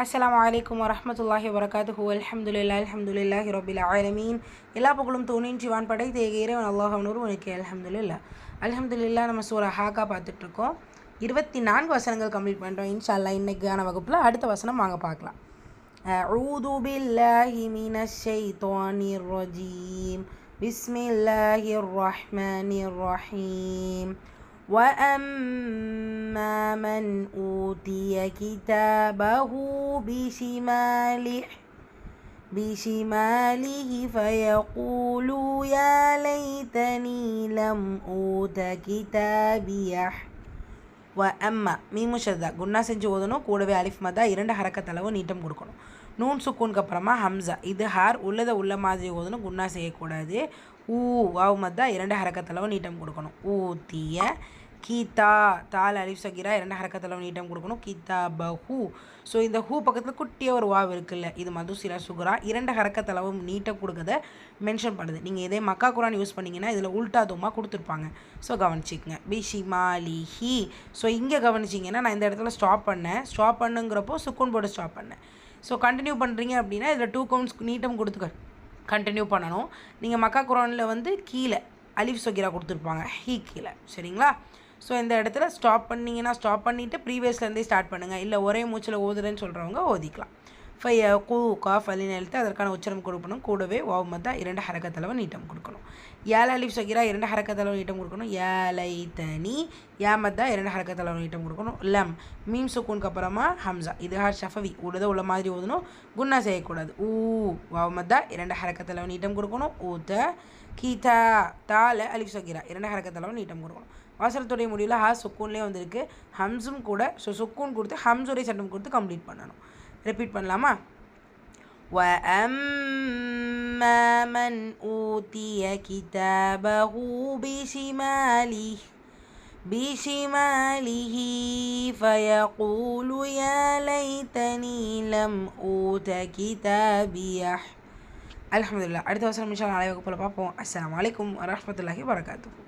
அஸ்ஸலாமு அலைக்கும் வரஹ்மத்துல்லாஹி வபரகாத்துஹு அல்ஹம்துலில்லாஹி ரப்பில் ஆலமீன். எல்லா புகழும் தோனின்றி வான் படைத்த இறைவன் அல்லாஹ் ஒருவனுக்கே அல்ஹம்துலில்லாஹ். நம்ம சூரா ஹாக்கா பார்த்துட்ருக்கோம். 24 வசனங்கள் கம்ப்ளீட் பண்ணுறோம். இன்ஷா அல்லாஹ் இன்னைக்கான வகுப்பில் அடுத்த வசனம் வாங்க பார்க்கலாம். அஊது பில்லாஹி மினஷ் ஷைத்தானிர் ரஜீம். பிஸ்மில்லாஹிர் ரஹ்மானிர் ரஹீம். وَأَمَّا مَنْ أُوتِيَ كِتَابَهُ بِشِمَالِهِ فَيَقُولُ يَا لَيْتَنِي لَمْ أُوتَ كِتَابِيَهْ. وَأَمَّا மீமு ஷத்தா குன்னா செஞ்சு ஓதணும். கூடவே அலிஃப் மதா 2 ஹரக்கத் அளவு நீட்டம் கொடுக்கணும். நூன் சுக்கூனுக்கு அப்புறமா ஹம்சா இது ஹார் உள்ளதை உள்ள மாதிரி ஓதணும். குன்னா செய்யக்கூடாது. வாவ் மத்தா 2 ஹரக்கத் அளவு நீட்டம் கொடுக்கணும். ஊத்திய கீதா தால் அலிஃப் சகீரா 2 ஹரக்கத் அளவு நீட்டம் கொடுக்கணும். கிதாபஹு. ஸோ இந்த ஹூ பக்கத்தில் குட்டியாக ஒரு வாவ் இருக்குல்ல, இது மதுசிரா சுகுரா 2 ஹரக்கத் அளவு நீட்டம் கொடுக்கறத மென்ஷன் பண்ணுது. நீங்கள் இதே மக்கா குரான் யூஸ் பண்ணிங்கன்னா இதில் உல்டா தும்மா கொடுத்துருப்பாங்க. ஸோ கவனிச்சிக்கங்க. பிஷிமாலிஹி. ஸோ இங்கே கவனிச்சிங்கன்னா நான் இந்த இடத்துல ஸ்டாப் பண்ணுங்கிறப்போ சுக்கூன் போட்டு ஸ்டாப் பண்ணேன். ஸோ கண்டினியூ பண்ணுறீங்க அப்படின்னா இதில் 2 கவுண்ட்ஸ் நீட்டம் கொடுத்துக்க கண்டினியூ பண்ணணும். நீங்கள் மக்கா குரானில் கீழே அலிஃப் சகீரா கொடுத்துருப்பாங்க, ஹீ கீழே. சரிங்களா? ஸோ இந்த இடத்துல ஸ்டாப் பண்ணிங்கன்னா ஸ்டாப் பண்ணிவிட்டு ப்ரீவியஸ்லேருந்தே ஸ்டார்ட் பண்ணுங்கள். இல்லை ஒரே மூச்சில் ஓதுறேன்னு சொல்கிறவங்க ஓதிக்கலாம். காஃப் அலின் எழுத்து அதற்கான உச்சரம் கொடுக்கணும். கூடவே வாவ் மத்தா 2 ஹரக்கத் அளவு நீட்டம் கொடுக்கணும். ஏல அலிஃப் சகீரா 2 ஹரக்கத் அளவு நீட்டம் கொடுக்கணும். ஏலைத்தனி யா மத்தா 2 ஹரக்கத் அளவு நீட்டம் கொடுக்கணும். லம் மீம் சுக்கூனுக்கு அப்புறமா ஹம்சா இது ஹார் ஷஃபவி உள்ள மாதிரி ஓதணும். குன்னா செய்யக்கூடாது. வாவ் மத்தா 2 ஹரக்கத் அளவு நீட்டம் கொடுக்கணும். ஊத்த கீதா தால அலிஃப் சகீரா 2 ஹரக்கத் அளவு நீட்டம் கொடுக்கணும். வாசலத்துடைய முடிவில் ஹா சுக்கூன்லேயே வந்திருக்கு. ஹம்ஸும் கூட. ஸோ சுக்கூன் கொடுத்து ஹம்ஸுடைய சட்டம் கொடுத்து கம்ப்ளீட் பண்ணணும். ரிப்பீட் பண்ணலாமா? وَأَمَّا مَنْ أُوتِيَ كِتَابَهُ بِشِمَالِهِ فَيَقُولُ يَا لَيْتَنِي لَمْ أُوتَ كِتَابِيَهْ. அல்ஹம்துலில்லாஹ். அடுத்த வசனம் இன்ஷா அல்லாஹ் நாளை வகுப்பில் பார்ப்போம். அஸ்ஸலாமு அலைக்கும் வரஹ்மத்துல்லாஹி வபரகாத்துஹு.